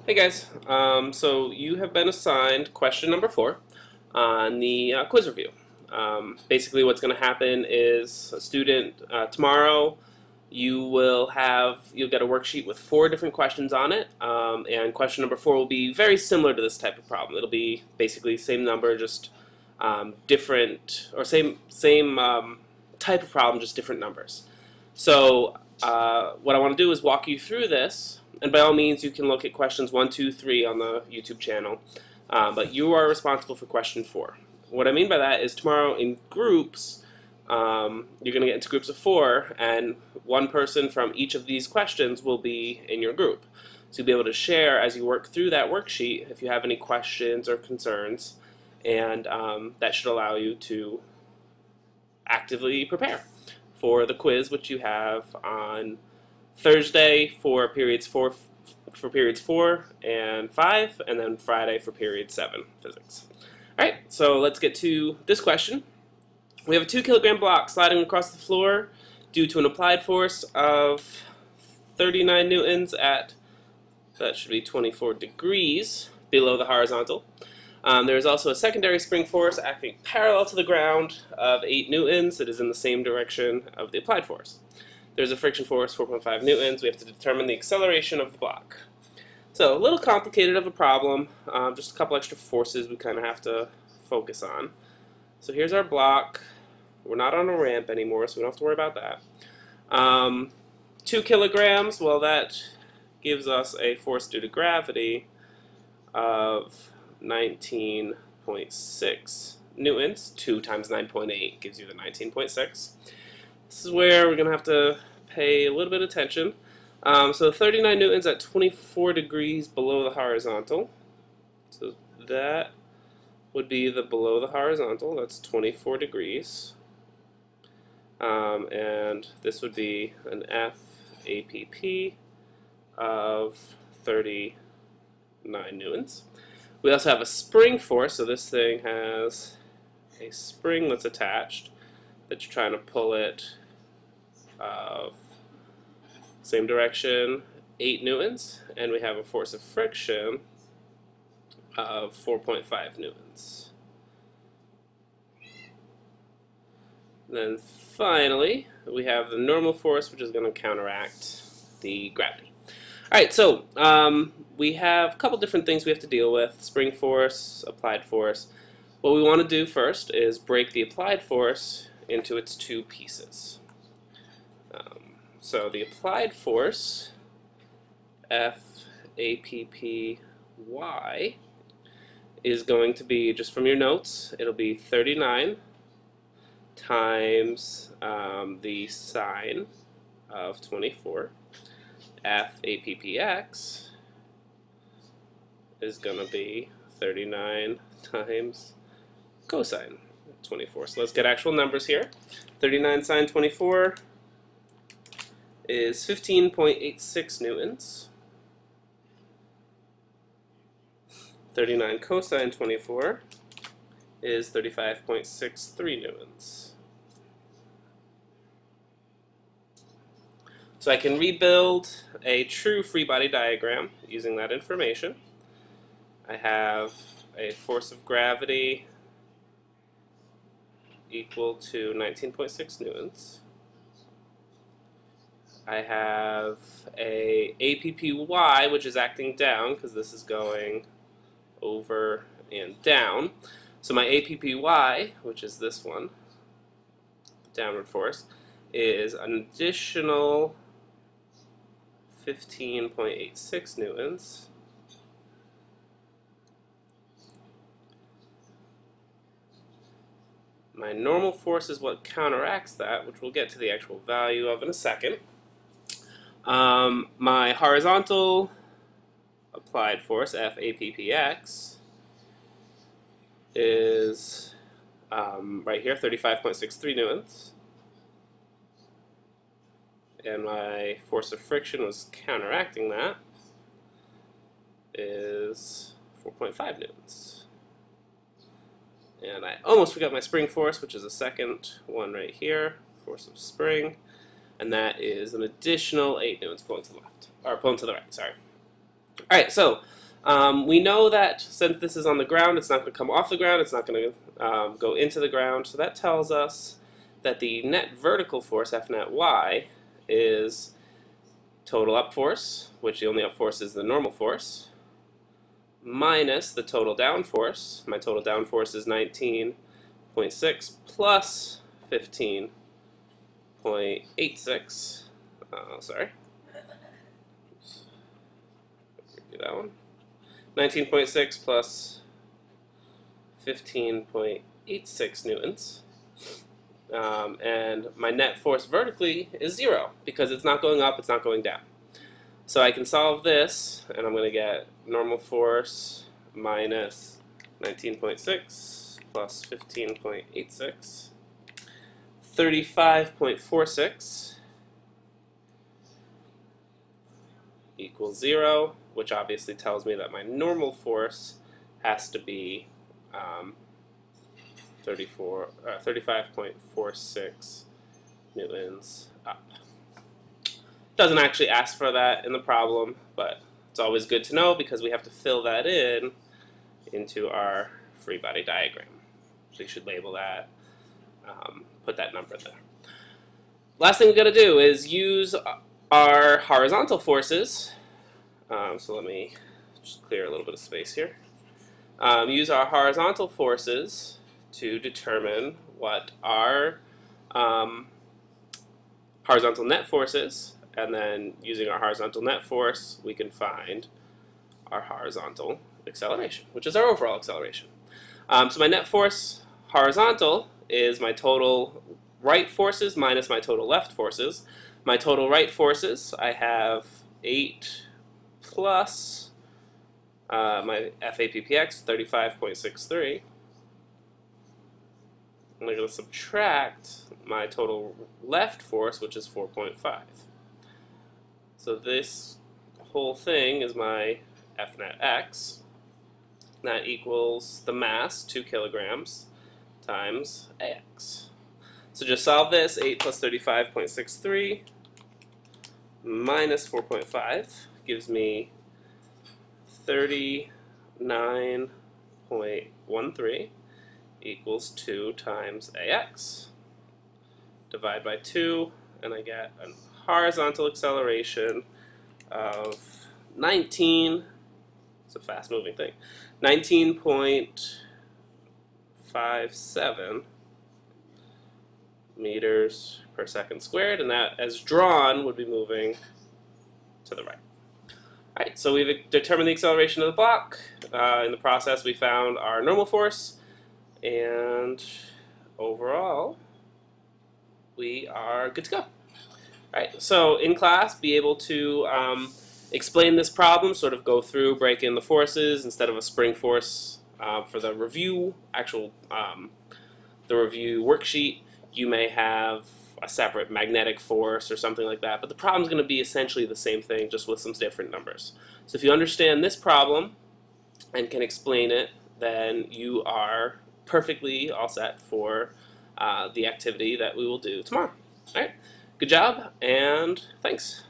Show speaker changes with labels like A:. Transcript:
A: Hey guys, so you have been assigned question number 4 on the quiz review. Basically what's going to happen is a student tomorrow you'll get a worksheet with 4 different questions on it, and question number 4 will be very similar to this type of problem. It'll be basically same number, just different, or same type of problem, just different numbers. So what I want to do is walk you through this, and by all means you can look at questions 1, 2, 3 on the YouTube channel, but you are responsible for question 4. What I mean by that is tomorrow in groups, you're going to get into groups of 4, and one person from each of these questions will be in your group. So you'll be able to share as you work through that worksheet if you have any questions or concerns, and that should allow you to actively prepare for the quiz, which you have on Thursday for periods 4 and 5, and then Friday for period 7 physics. All right, so let's get to this question. We have a 2-kilogram block sliding across the floor due to an applied force of 39 newtons at, that should be 24 degrees below the horizontal. There is also a secondary spring force acting parallel to the ground of 8 newtons. It is in the same direction of the applied force. There's a friction force, 4.5 newtons. We have to determine the acceleration of the block. So a little complicated of a problem, just a couple extra forces we kind of have to focus on. So here's our block. We're not on a ramp anymore, so we don't have to worry about that. 2 kilograms, well, that gives us a force due to gravity of 19.6 newtons. 2 times 9.8 gives you the 19.6. This is where we're going to have to pay a little bit of attention. So 39 newtons at 24 degrees below the horizontal. So that would be the below the horizontal. That's 24 degrees. And this would be an FAPP of 39 newtons. We also have a spring force, so this thing has a spring that's attached that you're trying to pull it same direction, 8 newtons, and we have a force of friction of 4.5 newtons. Then finally, we have the normal force, which is going to counteract the gravity. Alright, so we have a couple different things we have to deal with: spring force, applied force. What we want to do first is break the applied force into its 2 pieces. So the applied force, FAPPY, is going to be, just from your notes, it'll be 39 times the sine of 24. FAPPX is going to be 39 times cosine 24. So let's get actual numbers here. 39 sine 24 is 15.86 newtons. 39 cosine 24 is 35.63 newtons. So I can rebuild a true free body diagram using that information. I have a force of gravity equal to 19.6 newtons. I have a APPY, which is acting down because this is going over and down. So my APPY, which is this one, downward force, is an additional 15.86 newtons. My normal force is what counteracts that, which we'll get to the actual value of in a second. My horizontal applied force, FAPPX, is right here, 35.63 newtons. And my force of friction was counteracting that, is 4.5 newtons. And I almost forgot my spring force, which is the second one right here, force of spring, and that is an additional 8 newtons pulling to the left, or pulling to the right, sorry. Alright, so We know that since this is on the ground, it's not going to come off the ground, it's not going to go into the ground, so that tells us that the net vertical force, F net y, is total up force, which the only up force is the normal force, minus the total down force. My total down force is 19.6 plus 15.86. Sorry. Do that one. 19.6 plus 15.86 newtons. And my net force vertically is 0 because it's not going up, it's not going down. So I can solve this, and I'm going to get normal force minus 19.6 plus 15.86, 35.46 equals 0, which obviously tells me that my normal force has to be 35.46 newtons up. Doesn't actually ask for that in the problem, but it's always good to know because we have to fill that in into our free body diagram. So you should label that, put that number there. Last thing we've got to do is use our horizontal forces. So let me just clear a little bit of space here. Use our horizontal forces to determine what our horizontal net force is, and then using our horizontal net force, we can find our horizontal acceleration, which is our overall acceleration. So my net force horizontal is my total right forces minus my total left forces. My total right forces, I have 8 plus my FAPPX, 35.63. I'm going to subtract my total left force, which is 4.5. So this whole thing is my F net x. That equals the mass, 2 kilograms, times AX. So just solve this. 8 plus 35.63 minus 4.5 gives me 39.13 equals 2 times AX. Divide by 2, and I get a horizontal acceleration of 19, it's a fast moving thing, 19.57 meters per second squared, and that, as drawn, would be moving to the right. Alright, so we've determined the acceleration of the block. In the process, we found our normal force, and overall, we are good to go. Alright, so in class, be able to explain this problem, sort of go through, break in the forces instead of a spring force for the review, the review worksheet. You may have a separate magnetic force or something like that, but the problem is going to be essentially the same thing, just with some different numbers. So if you understand this problem and can explain it, then you are perfectly all set for the activity that we will do tomorrow. All right, good job, and thanks.